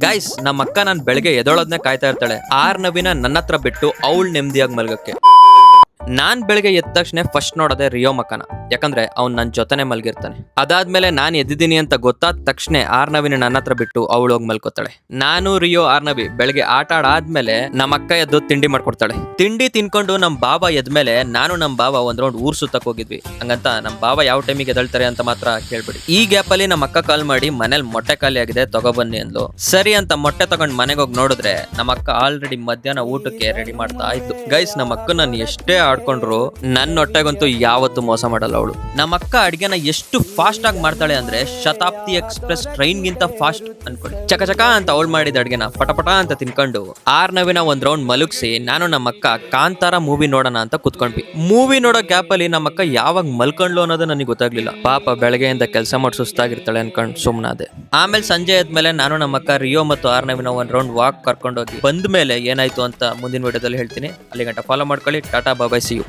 Guys ನಮ್ಮ ಅಕ್ಕ ನಾನು ಬೆಳಗ್ಗೆ ಎದೊಳೋದ್ನೇ ಕಾಯ್ತಾ ಇರ್ತಾಳೆ. 6 ನವಿನ ನನ್ನ ಹತ್ರ ಬಿಟ್ಟು ಅವಳು ನೆಮ್ಮದಿಯಾಗಿ ಮಲ್ಗಕ್ಕೆ. ನಾನ್ ಬೆಳಗ್ಗೆ ಎದ್ದ ತಕ್ಷಣ ಫಸ್ಟ್ ನೋಡೋದೆ ರಿಯೋ ಮಕ್ಕನ. ಯಾಕಂದ್ರೆ ಅವ್ನು ನನ್ನ ಜೊತೆನೆ ಮಲ್ಗಿರ್ತಾನೆ. ಅದಾದ್ಮೇಲೆ ನಾನು ಎದ್ದಿದ್ದೀನಿ ಅಂತ ಗೊತ್ತಾದ ತಕ್ಷಣ ಆರ್ನವಿನ ನನ್ನ ಹತ್ರ ಬಿಟ್ಟು ಅವಳು ಹೋಗಿ ಮಲ್ಕೋತಾಳೆ. ನಾನು ರಿಯೋ ಆರ್ನವಿ ಬೆಳಗ್ಗೆ ಆಟ ಆದ್ಮೇಲೆ ನಮ್ಮ ಅಕ್ಕ ಎದ್ದು ತಿಂಡಿ ಮಾಡ್ಕೊಡ್ತಾಳೆ. ತಿಂಡಿ ತಿನ್ಕೊಂಡು ನಮ್ ಬಾಬಾ ಎದ್ಮೇಲೆ ನಾನು ನಮ್ ಬಾಬಾ ಒಂದ್ ರೌಂಡ್ ಊರ್ ಸುತ್ತಕ್ ಹೋಗಿದ್ವಿ. ಹಂಗಂತ ನಮ್ ಬಾಬಾ ಯಾವ ಟೈಮಿಗೆ ಎದಳ್ತಾರೆ ಅಂತ ಮಾತ್ರ ಕೇಳ್ಬಿಡಿ. ಈ ಗ್ಯಾಪ್ ಅಲ್ಲಿ ನಮ್ಮ ಅಕ್ಕ ಕಾಲ್ ಮಾಡಿ ಮನೇಲಿ ಮೊಟ್ಟೆ ಖಾಲಿ ಆಗಿದೆ ತಗೊಬನ್ನಿ ಅಂದ್ಲು. ಸರಿ ಅಂತ ಮೊಟ್ಟೆ ತಗೊಂಡ್ ಮನೆಗೆ ಹೋಗಿ ನೋಡಿದ್ರೆ ನಮ್ಮ ಅಕ್ಕ ಆಲ್ರೆಡಿ ಮಧ್ಯಾಹ್ನ ಊಟಕ್ಕೆ ರೆಡಿ ಮಾಡ್ತಾ ಇತ್ತು. ಗೈಸ್ ನಮ್ಮ ಅಕ್ಕ ನಾನು ಎಷ್ಟೇ ಆಡ್ಕೊಂಡ್ರು ನನ್ನ ಹೊಟ್ಟೆಗಂತೂ ಯಾವತ್ತು ಮೋಸ ಮಾಡಲ್ಲ ಅವಳು. ನಮ್ಮ ಅಕ್ಕ ಅಡ್ಗೆನ ಎಷ್ಟು ಫಾಸ್ಟ್ ಆಗಿ ಮಾಡ್ತಾಳೆ ಅಂದ್ರೆ ಶತಾಬ್ದಿ ಎಕ್ಸ್ಪ್ರೆಸ್ ಟ್ರೈನ್ ಗಿಂತ ಫಾಸ್ಟ್ ಅನ್ಕೊಳ್ಳಿ. ಚಕ ಅಂತ ಅವಳು ಮಾಡಿದ ಅಡ್ಗೆನ ಪಟಪಟ ಅಂತ ತಿನ್ಕೊಂಡು ಆರ್ನವಿನ ಒಂದ್ ರೌಂಡ್ ಮಲಗಿಸಿ ನಾನು ನಮ್ಮ ಅಕ್ಕ ಕಾಂತಾರ ಮೂವಿ ನೋಡೋಣ ಅಂತ ಕುತ್ಕೊಂಡ್ವಿ. ಮೂವಿ ನೋಡೋ ಗ್ಯಾಪ್ ಅಲ್ಲಿ ನಮ್ಮ ಅಕ್ಕ ಯಾವಾಗ ಮಲ್ಕೊಂಡ್ಲು ಅನ್ನೋದು ನನಗೆ ಗೊತ್ತಾಗ್ಲಿಲ್ಲ. ಪಾಪ ಬೆಳಗ್ಗೆಯಿಂದ ಕೆಲಸ ಮಾಡಿ ಸುಸ್ತಾಗಿರ್ತಾಳೆ ಅನ್ಕೊಂಡು ಸುಮ್ನಾದೆ. ಆಮೇಲೆ ಸಂಜೆ ಆದ್ಮೇಲೆ ನಾನು ನಮ್ಮ ಅಕ್ಕ ರಿಯೋ ಮತ್ತು ಆರ್ನವಿನ ಒಂದ್ ರೌಂಡ್ ವಾಕ್ ಕರ್ಕೊಂಡೋಗಿ ಬಂದ ಮೇಲೆ ಏನಾಯ್ತು ಅಂತ ಮುಂದಿನ ವಿಡಿಯೋದಲ್ಲಿ ಹೇಳ್ತೀನಿ. ಅಲ್ಲಿ ಗಂಟ ಫಾಲೋ ಮಾಡ್ಕೊಳ್ಳಿ. ಟಾಟಾ ಬಾಯ್, ಸಿ ಯು.